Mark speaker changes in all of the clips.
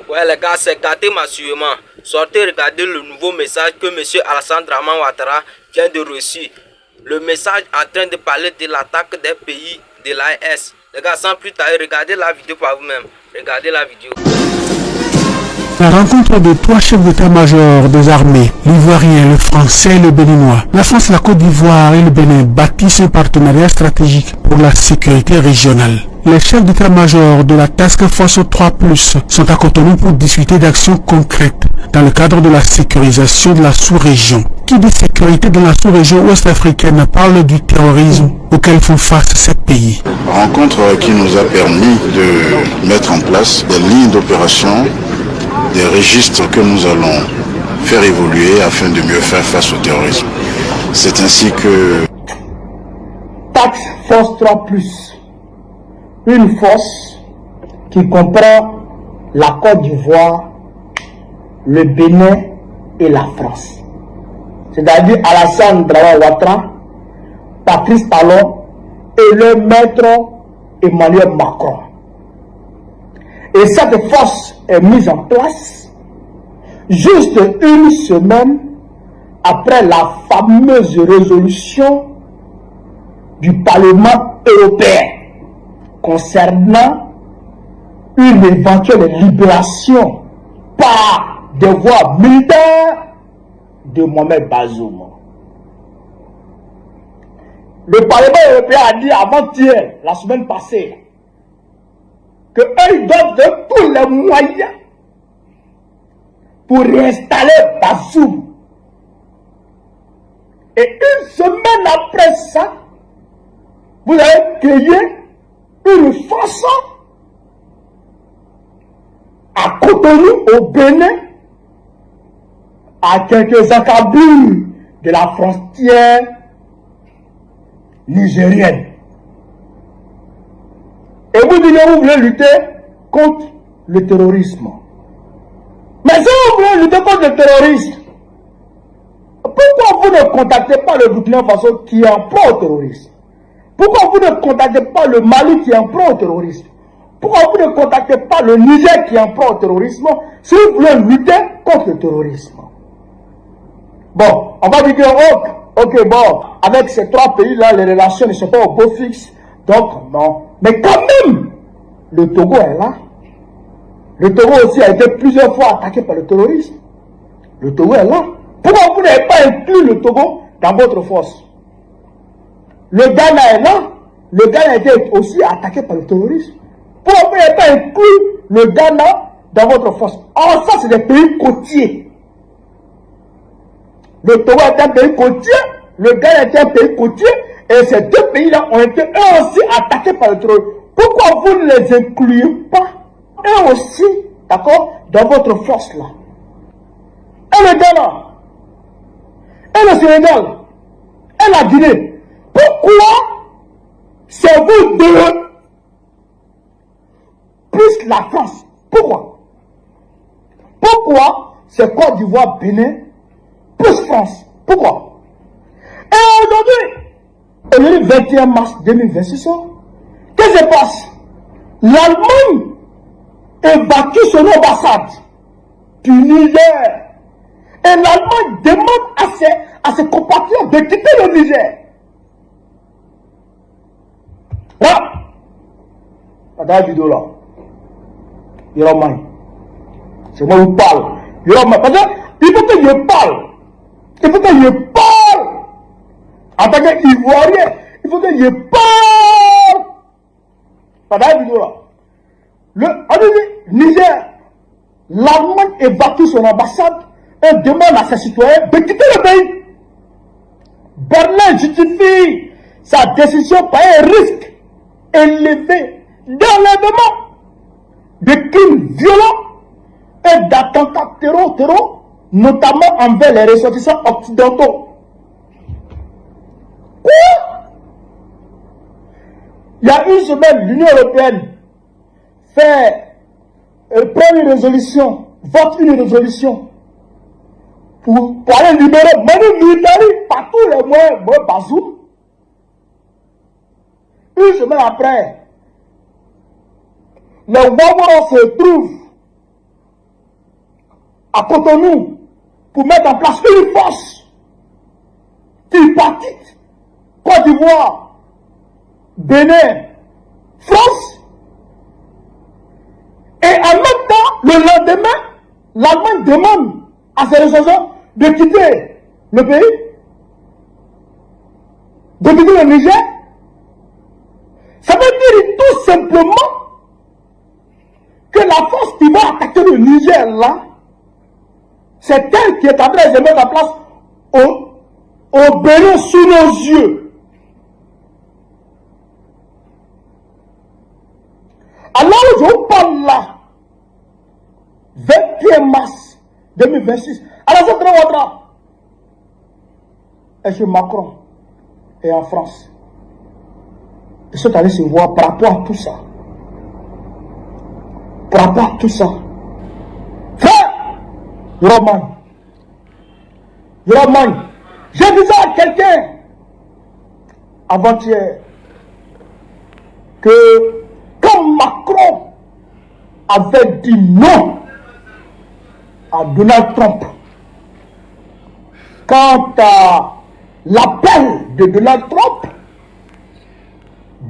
Speaker 1: Ouais les gars, c'est gâté massivement. Sortez regarder le nouveau message que M. Alassane Draman Ouattara vient de reçu. Le message en train de parler de l'attaque des pays de l'AES. Les gars, sans plus tarder, regardez la vidéo par vous-même. Regardez la vidéo.
Speaker 2: La rencontre de trois chefs d'état-major des armées, l'Ivoirien, le Français et le Béninois. La France, la Côte d'Ivoire et le Bénin bâtissent un partenariat stratégique pour la sécurité régionale. Les chefs d'état-major de la Task Force 3+, sont à Cotonou pour discuter d'actions concrètes dans le cadre de la sécurisation de la sous-région. Qui dit sécurité dans la sous-région ouest-africaine parle du terrorisme auquel font face ces pays.
Speaker 3: Rencontre qui nous a permis de mettre en place des lignes d'opération, des registres que nous allons faire évoluer afin de mieux faire face au terrorisme. C'est ainsi que...
Speaker 4: Task Force 3+, une force qui comprend la Côte d'Ivoire, le Bénin et la France. C'est-à-dire Alassane Draman Ouattara, Patrice Talon et le maître Emmanuel Macron. Et cette force est mise en place juste une semaine après la fameuse résolution du Parlement européen concernant une éventuelle libération par des voies militaires de Mohamed Bazoum. Le Parlement européen a dit avant-hier, la semaine passée, qu'ils donnent de tous les moyens pour réinstaller Bazoum. Et une semaine après ça, vous avez créé une façon à Cotonou, au Bénin, à quelques encablures de la frontière nigérienne. Et vous dites que vous voulez lutter contre le terrorisme. Mais si vous voulez lutter contre le terrorisme, pourquoi vous ne contactez pas le Burkina Faso qui est en pro-terrorisme? Pourquoi vous ne contactez pas le Mali qui est en pro-terrorisme? Pourquoi vous ne contactez pas le Niger qui est en pro-terrorisme si vous voulez lutter contre le terrorisme? Bon, on va dire que, ok, bon, avec ces trois pays-là, les relations ne sont pas au beau fixe. Donc, non. Mais quand même, le Togo est là. Le Togo aussi a été plusieurs fois attaqué par le terrorisme. Le Togo est là. Pourquoi vous n'avez pas inclus le Togo dans votre force? Le Ghana est là. Le Ghana a été aussi attaqué par le terrorisme. Pourquoi vous n'avez pas inclus le Ghana dans votre force? Or, ça, c'est des pays côtiers. Le Togo est un pays côtier, le Ghana est un pays côtier, et ces deux pays-là ont été eux aussi attaqués par le terrorisme. Pourquoi vous ne les incluez pas, eux aussi, d'accord, dans votre force-là? Et le Ghana, et le Sénégal, et la Guinée, pourquoi c'est vous deux, plus la France? Pourquoi? Pourquoi c'est Côte d'Ivoire, Bénin, plus France? Pourquoi? Et aujourd'hui, le 21 mars 2026, qu'est-ce qui se passe? L'Allemagne évacue son ambassade du Niger. Et l'Allemagne demande à ses compatriotes de quitter le Niger. Là, dans la vidéo là, Yoromai, c'est moi qui parle. Yoromai, parce qu'il faut que je parle. Il faut que je parle. En tant qu'Ivoirien, il faut que je parle. Pendant la vidéo là. Niger, l'Allemagne évacue son ambassade et demande à ses citoyens de quitter le pays. Berlin justifie sa décision par un risque élevé d'enlèvement, de crimes violents et d'attentats terror, notamment envers les ressortissants occidentaux. Quoi? Il y a une semaine, l'Union européenne prend une résolution, vote une résolution pour aller libérer Manu Militari par tous les moyens, Bazoum. Une semaine après, les Ouattara se trouvent à Cotonou pour mettre en place une force tripartite, Côte d'Ivoire, Bénin, France. Et en même temps, le lendemain, l'Allemagne demande à ses ressortissants de quitter le pays, de quitter le Niger. Ça veut dire tout simplement que la force qui va attaquer le Niger là, c'est elle qui est en train de se mettre en place au Bénin sous nos yeux. Alors je vous parle là, 21 mars 2026, Alassane Ouattara est chez Macron et en France. Ils sont allés se voir par rapport à tout ça. Par rapport à tout ça. Frère, Roman, j'ai dit ça à quelqu'un avant-hier que quand Macron avait dit non à Donald Trump quant à l'appel de Donald Trump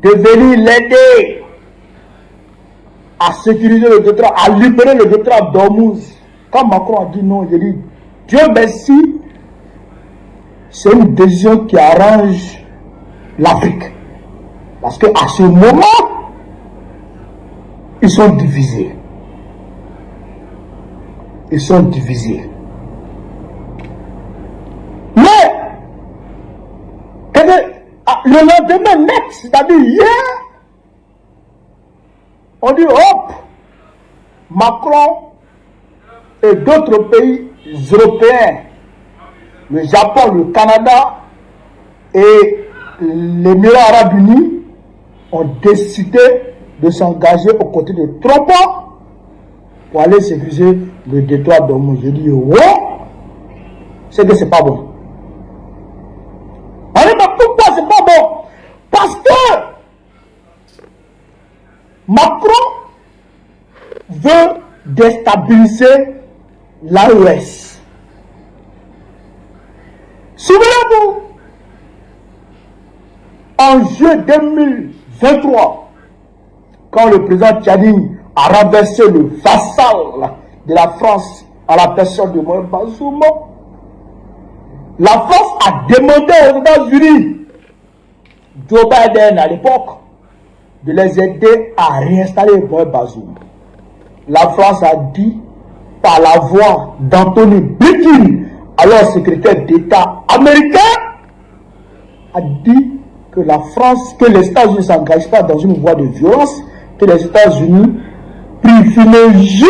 Speaker 4: de venir l'aider à sécuriser le détroit, à libérer le détroit d'Ormuz. Quand Macron a dit non, j'ai dit Dieu merci, c'est une décision qui arrange l'Afrique. Parce qu'à ce moment, ils sont divisés. Ils sont divisés. Mais, le lendemain net, c'est-à-dire hier, on dit hop, Macron et d'autres pays européens, le Japon, le Canada et l'Émirat arabe unis ont décidé de s'engager aux côtés de Trump pour aller sécuriser le détroit d'Ormuz. Je dis ouais, c'est que c'est pas bon. Alors pourquoi c'est pas bon? Parce que Macron veut déstabiliser l'AES. Souvenez-vous, en juillet 2023, quand le président Tchadini a renversé le vassal de la France à la personne de Mohamed Bazoum, la France a demandé aux États-Unis, Joe Biden à l'époque, de les aider à réinstaller Mohamed Bazoum. La France a dit, par la voix d'Anthony Blinken, alors secrétaire d'État américain, a dit que la France, que les États-Unis ne s'engagent pas dans une voie de violence, que les États-Unis privilégient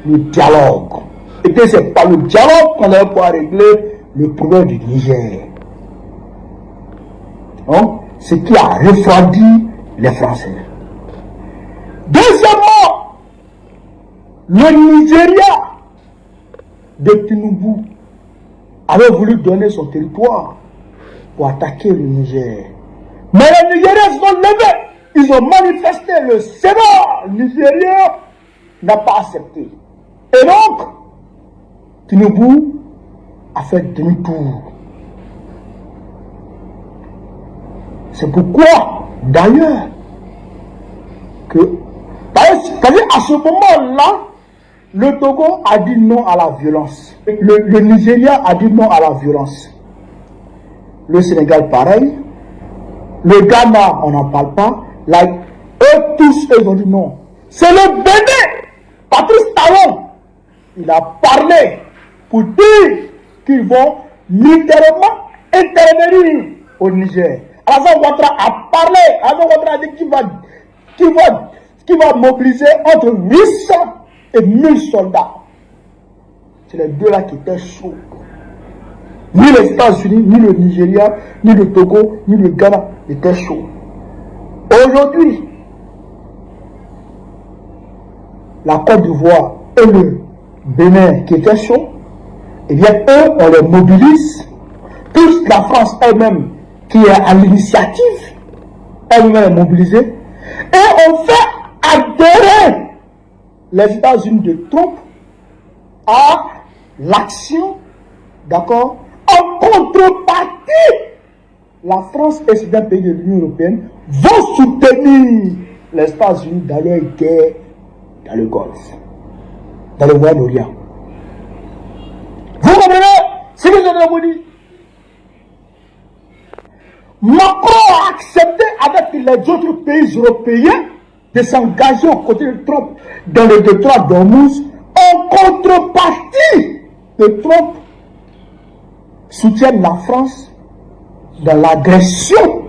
Speaker 4: le dialogue. Et que c'est par le dialogue qu'on va pouvoir régler le problème du Niger. Donc, ce qui a refroidi les Français. Deuxièmement, le Nigeria de Tinubu avait voulu donner son territoire pour attaquer le Niger. Mais les Nigériens se sont levés. Ils ont manifesté. Le Sénat nigérien n'a pas accepté. Et donc, Tinubu a fait demi-tour. C'est pourquoi, d'ailleurs, à ce moment-là, le Togo a dit non à la violence. Le Nigeria a dit non à la violence. Le Sénégal, pareil. Le Ghana, on n'en parle pas. Là, eux tous, ils ont dit non. C'est le Bénin. Patrice Talon, il a parlé pour dire qu'ils vont militairement intervenir au Niger. Alassane Ouattara a parlé. Alassane Ouattara a dit qu'il va mobiliser entre 800 et 1000 soldats. C'est les deux là qui étaient chauds. Ni les États-Unis, ni le Nigeria, ni le Togo, ni le Ghana étaient chauds. Aujourd'hui, la Côte d'Ivoire et le Bénin qui étaient chauds, eh bien eux, on les mobilise. Plus la France elle-même qui est à l'initiative, elle-même est mobilisée. Et on fait adhérer les États-Unis de Trump à l'action, d'accord, en contrepartie, la France et certains pays de l'Union européenne vont soutenir les États-Unis dans leur guerre dans le Golfe, dans le Moyen-Orient. Vous comprenez ce que je viens de vous dire? Macron a accepté avec les autres pays européens de s'engager aux côtés de Trump dans le détroit d'Ormuz. En contrepartie de Trump soutiennent la France dans l'agression